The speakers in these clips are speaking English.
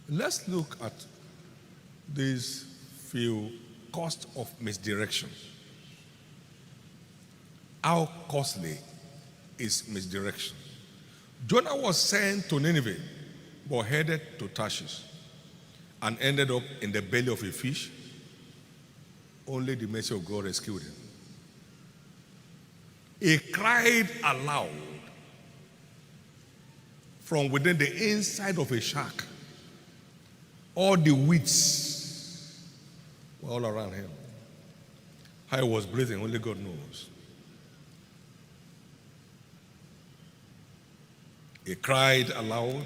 Let's look at these few costs of misdirection. How costly is misdirection? Jonah was sent to Nineveh, but headed to Tarshish and ended up in the belly of a fish. Only the mercy of God rescued him. He cried aloud from within the inside of a shark. All the weeds were all around him. How he was breathing, only God knows. He cried aloud,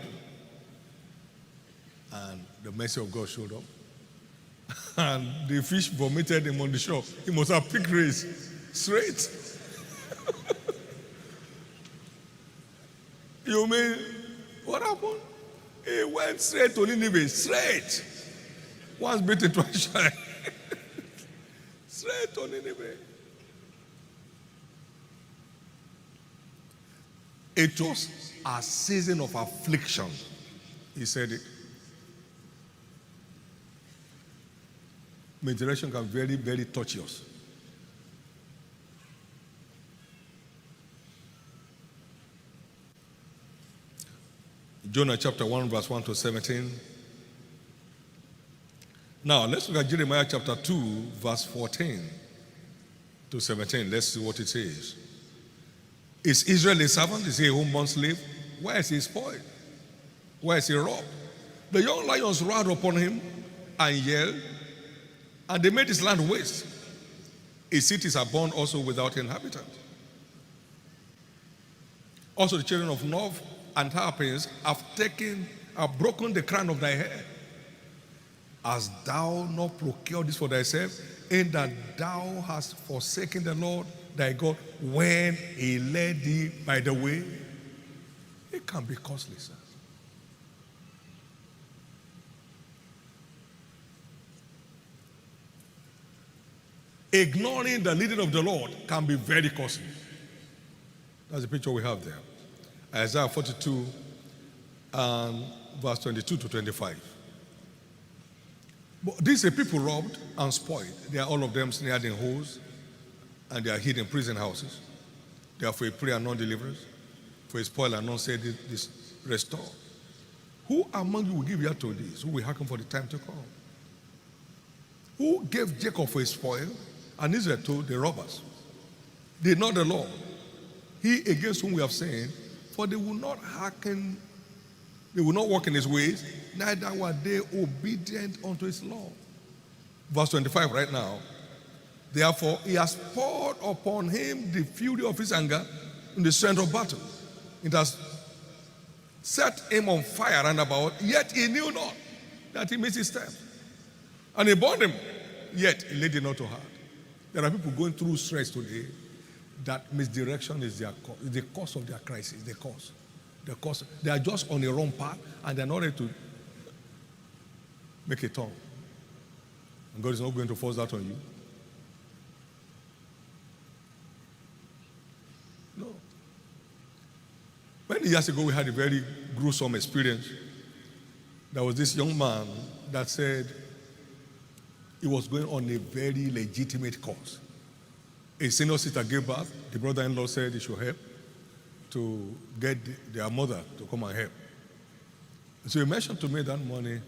and the mercy of God showed up. And the fish vomited him on the shore. He must have picked race straight. You mean, what happened? He went straight to Nineveh, straight. Once bitten, twice shy. Straight to Nineveh. It was a season of affliction. He said it. Misdirection can very, very touch us. Jonah chapter 1, verse 1 to 17. Now, let's look at Jeremiah chapter 2, verse 14 to 17. Let's see what it says. Is Israel a servant? Is he a home-born slave? Why is he spoiled? Why is he robbed? The young lions roared upon him and yelled, and they made his land waste. His cities are born also without inhabitant. Also the children of Nov and Harpins have broken the crown of thy head. Hast thou not procured this for thyself, in that thou hast forsaken the Lord thy God when he led thee by the way? It can be costly, sir. Ignoring the leading of the Lord can be very costly. That's the picture we have there. Isaiah 42 and verse 22 to 25. But these are people robbed and spoiled. They are all of them snared in holes, and they are hid in prison houses. They are for a prey and non-deliverance, for a spoil and non-say this restore. Who among you will give ear to this? Who will hearken for the time to come? Who gave Jacob for a spoil, and Israel to the robbers? Did not the Lord, he against whom we have sinned, for they will not hearken, they will not walk in his ways, neither were they obedient unto his law. Verse 25 right now. Therefore, he has poured upon him the fury of his anger in the strength of battle. It has set him on fire round about, yet he knew not that he missed his step. And he burned him, yet he laid it not to heart. There are people going through stress today that misdirection is the cause of their crisis, the cause. They are just on the wrong path, and they're not ready to make a turn. And God is not going to force that on you. No. Many years ago, we had a very gruesome experience. There was this young man that said he was going on a very legitimate cause. A senior sister gave birth. The brother-in-law said he should help to get their mother to come and help. So he mentioned to me that morning,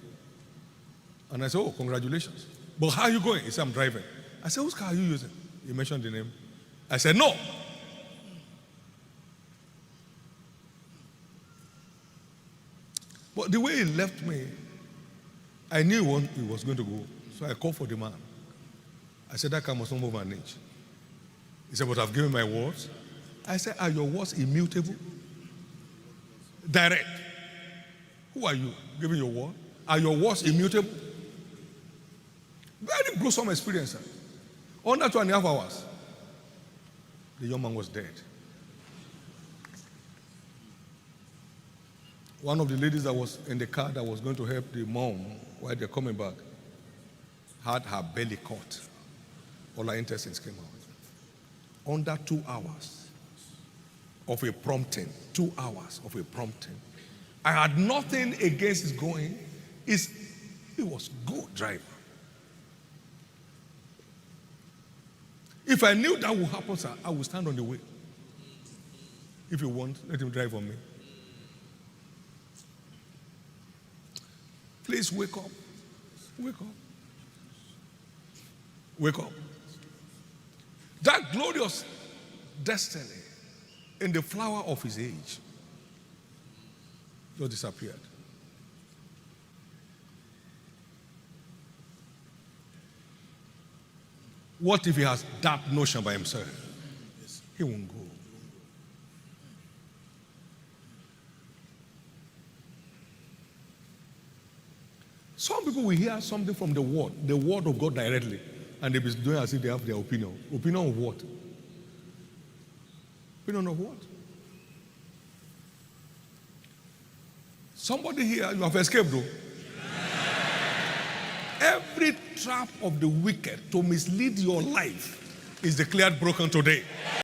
and I said, oh, congratulations. But how are you going? He said, I'm driving. I said, whose car are you using? He mentioned the name. I said, no. But the way he left me, I knew he was going to go. So I called for the man. I said, that car must not move an inch. He said, but I've given my words. I said, are your words immutable? Direct. Who are you giving your word? Are your words immutable? Very gruesome experience, sir. Under 2.5 hours, the young man was dead. One of the ladies that was in the car that was going to help the mom while they're coming back had her belly cut. All her intestines came out. Under 2 hours of a prompting, 2 hours of a prompting. I had nothing against his going. He was good driver. If I knew that would happen, sir, I would stand on the way. If you want, let him drive for me. Please wake up. Wake up. Wake up. That glorious destiny in the flower of his age just disappeared. What if he has that notion by himself? He won't go. Some people will hear something from the word of God directly, and they'll be doing as if they have their opinion. Opinion of what? Opinion of what? Somebody here, you have escaped though. Every trap of the wicked to mislead your life is declared broken today.